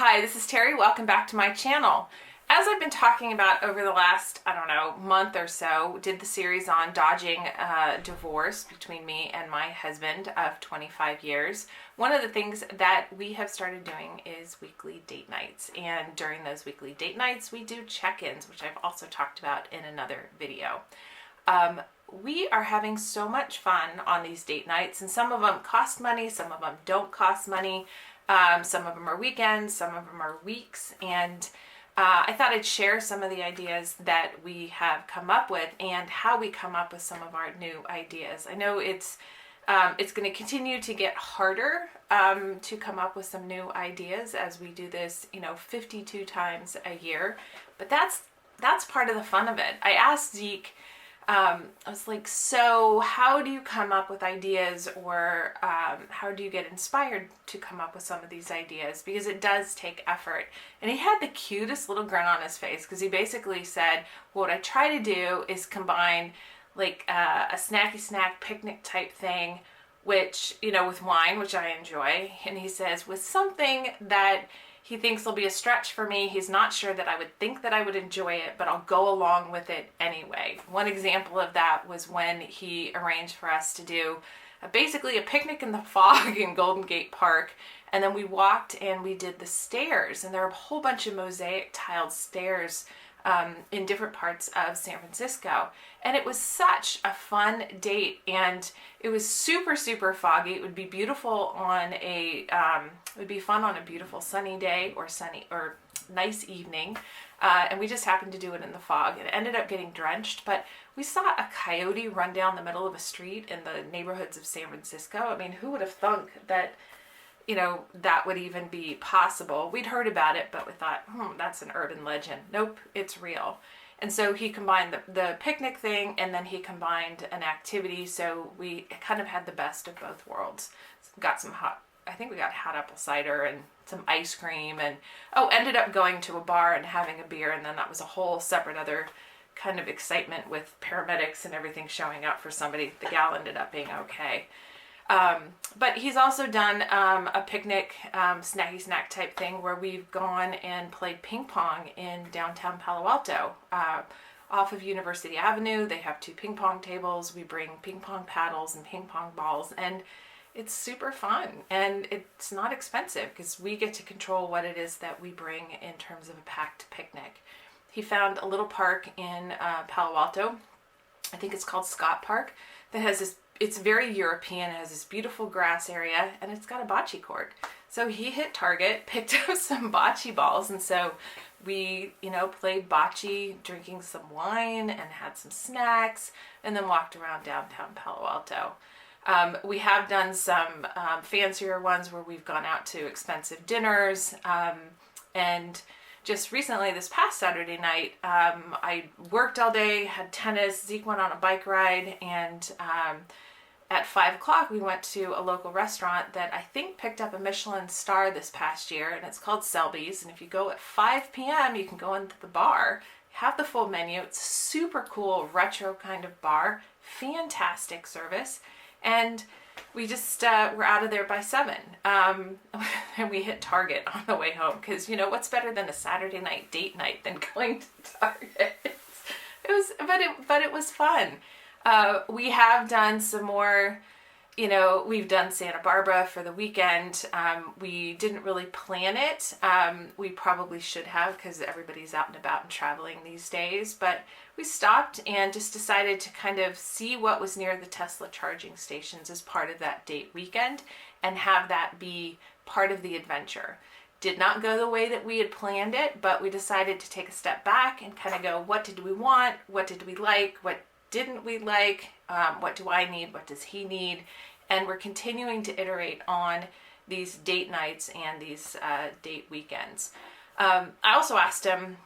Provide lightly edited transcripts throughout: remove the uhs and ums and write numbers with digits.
Hi, this is Terry. Welcome back to my channel. As I've been talking about over the last, month or so, did the series on dodging divorce between me and my husband of 25 years. One of the things that we have started doing is weekly date nights. And during those weekly date nights, we do check-ins, which I've also talked about in another video. We are having so much fun on these date nights, and some of them cost money, some of them don't cost money. Some of them are weekends, some of them are weeks, and I thought I'd share some of the ideas that we have come up with and how we come up with some of our new ideas. I know it's going to continue to get harder to come up with some new ideas as we do this, 52 times a year, but that's part of the fun of it. I asked Zeke, I was like, so how do you come up with ideas, or how do you get inspired to come up with some of these ideas? Because it does take effort. And he had the cutest little grin on his face, because he basically said, what I try to do is combine like a snacky snack picnic type thing, which, with wine, which I enjoy. And he says, with something that he thinks will be a stretch for me. He's not sure that I would think that I would enjoy it, but I'll go along with it anyway. One example of that was when he arranged for us to do basically a picnic in the fog in Golden Gate Park. And then we walked and we did the stairs, and there are a whole bunch of mosaic tiled stairs in different parts of San Francisco. And it was such a fun date, and it was super, super foggy. It would be beautiful on it would be fun on a beautiful sunny day or nice evening. And we just happened to do it in the fog. It ended up getting drenched, but we saw a coyote run down the middle of a street in the neighborhoods of San Francisco. I mean, who would have thunk that that would even be possible? We'd heard about it, but we thought, that's an urban legend. Nope, it's real. And so he combined the picnic thing, and then he combined an activity, so we kind of had the best of both worlds. I think we got hot apple cider and some ice cream, and ended up going to a bar and having a beer, and then that was a whole separate other kind of excitement with paramedics and everything showing up for somebody. The gal ended up being okay. But he's also done a picnic, snacky snack type thing where we've gone and played ping pong in downtown Palo Alto. Off of University Avenue, they have 2 ping pong tables. We bring ping pong paddles and ping pong balls, and it's super fun, and it's not expensive because we get to control what it is that we bring in terms of a packed picnic. He found a little park in Palo Alto, I think it's called Scott Park, that has it's very European. It has this beautiful grass area, and it's got a bocce court. So he hit target, picked up some bocce balls, and so we, played bocce, drinking some wine and had some snacks, and then walked around downtown Palo Alto. We have done some fancier ones where we've gone out to expensive dinners, and just recently, this past Saturday night, I worked all day, had tennis. Zeke went on a bike ride, and at 5 o'clock, we went to a local restaurant that I think picked up a Michelin star this past year, and it's called Selby's. And if you go at 5 p.m., you can go into the bar, have the full menu. It's a super cool, retro kind of bar, fantastic service, and we just were out of there by 7, and we hit Target on the way home, because what's better than a Saturday night date night than going to Target? It was fun. We have done some more. We've done Santa Barbara for the weekend. We didn't really plan it. We probably should have, because everybody's out and about and traveling these days. But we stopped and just decided to kind of see what was near the Tesla charging stations as part of that date weekend, and have that be part of the adventure. Did not go the way that we had planned it, but we decided to take a step back and kind of go, what did we want? What did we like? What didn't we like? What do I need? What does he need? And we're continuing to iterate on these date nights and these date weekends. I also asked him,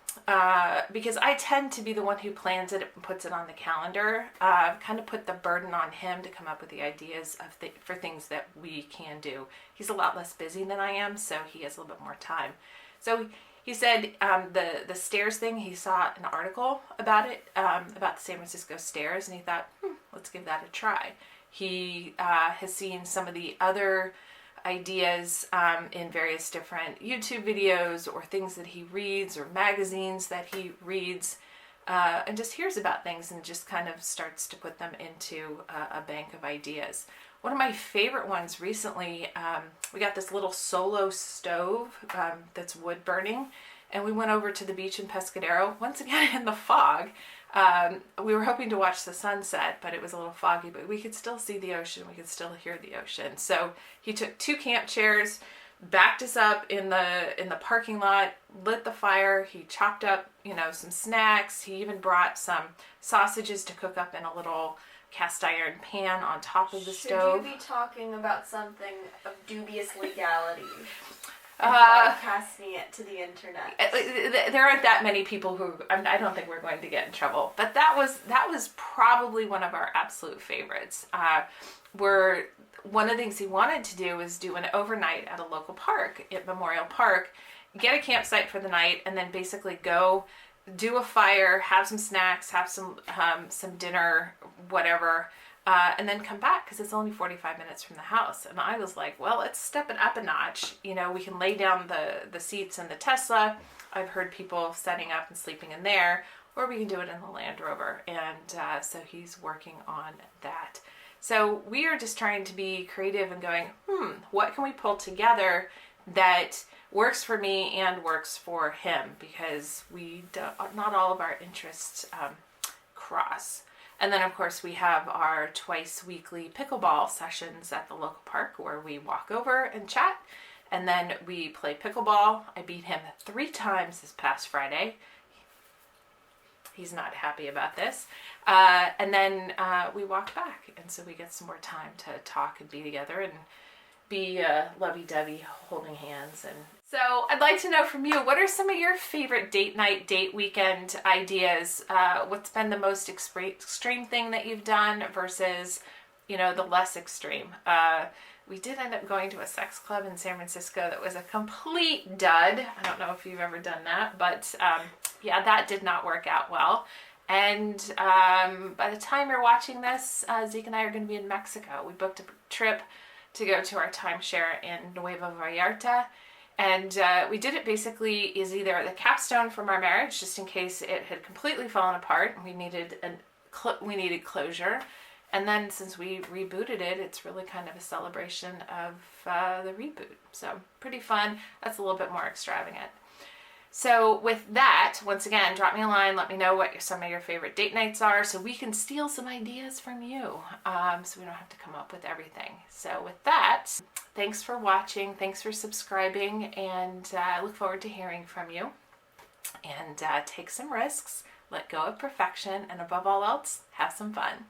because I tend to be the one who plans it and puts it on the calendar, kind of put the burden on him to come up with the ideas for things that we can do. He's a lot less busy than I am, so he has a little bit more time. So he said the stairs thing, he saw an article about it, about the San Francisco stairs, and he thought, let's give that a try. He has seen some of the other ideas in various different YouTube videos or things that he reads or magazines that he reads, and just hears about things and just kind of starts to put them into a bank of ideas. One of my favorite ones recently, we got this little solo stove that's wood burning, and we went over to the beach in Pescadero, once again in the fog. We were hoping to watch the sunset, but it was a little foggy, but we could still see the ocean. We could still hear the ocean. So he took 2 camp chairs, backed us up in the parking lot, lit the fire. He chopped up, some snacks. He even brought some sausages to cook up in a little cast iron pan on top of the stove. Should you be talking about something of dubious legality? Broadcasting it to the internet. There aren't that many people who, I don't think we're going to get in trouble, but that was probably one of our absolute favorites. One of the things he wanted to do was do an overnight at a local park, at Memorial Park, get a campsite for the night, and then basically go do a fire, have some snacks, have some dinner, whatever, and then come back because it's only 45 minutes from the house. And I was like, well, let's step it up a notch. We can lay down the seats in the Tesla. I've heard people setting up and sleeping in there, or we can do it in the Land Rover. And so he's working on that. So we are just trying to be creative and going, what can we pull together that works for me and works for him, because not all of our interests cross. And then, of course, we have our twice weekly pickleball sessions at the local park where we walk over and chat, and then we play pickleball. I beat him 3 times this past Friday. He's not happy about this. And then we walk back, and so we get some more time to talk and be together and be lovey-dovey, holding hands. And so I'd like to know from you, what are some of your favorite date night, date weekend ideas? What's been the most extreme thing that you've done versus, the less extreme? We did end up going to a sex club in San Francisco that was a complete dud. I don't know if you've ever done that, but yeah, that did not work out well. And by the time you're watching this, Zeke and I are going to be in Mexico. We booked a trip to go to our timeshare in Nueva Vallarta. And we did it basically as either the capstone from our marriage, just in case it had completely fallen apart and we needed closure. And then since we rebooted it, it's really kind of a celebration of the reboot. So pretty fun. That's a little bit more extravagant. So with that, once again, drop me a line. Let me know what some of your favorite date nights are so we can steal some ideas from you, so we don't have to come up with everything. So with that, thanks for watching. Thanks for subscribing. And I look forward to hearing from you. And take some risks. Let go of perfection. And above all else, have some fun.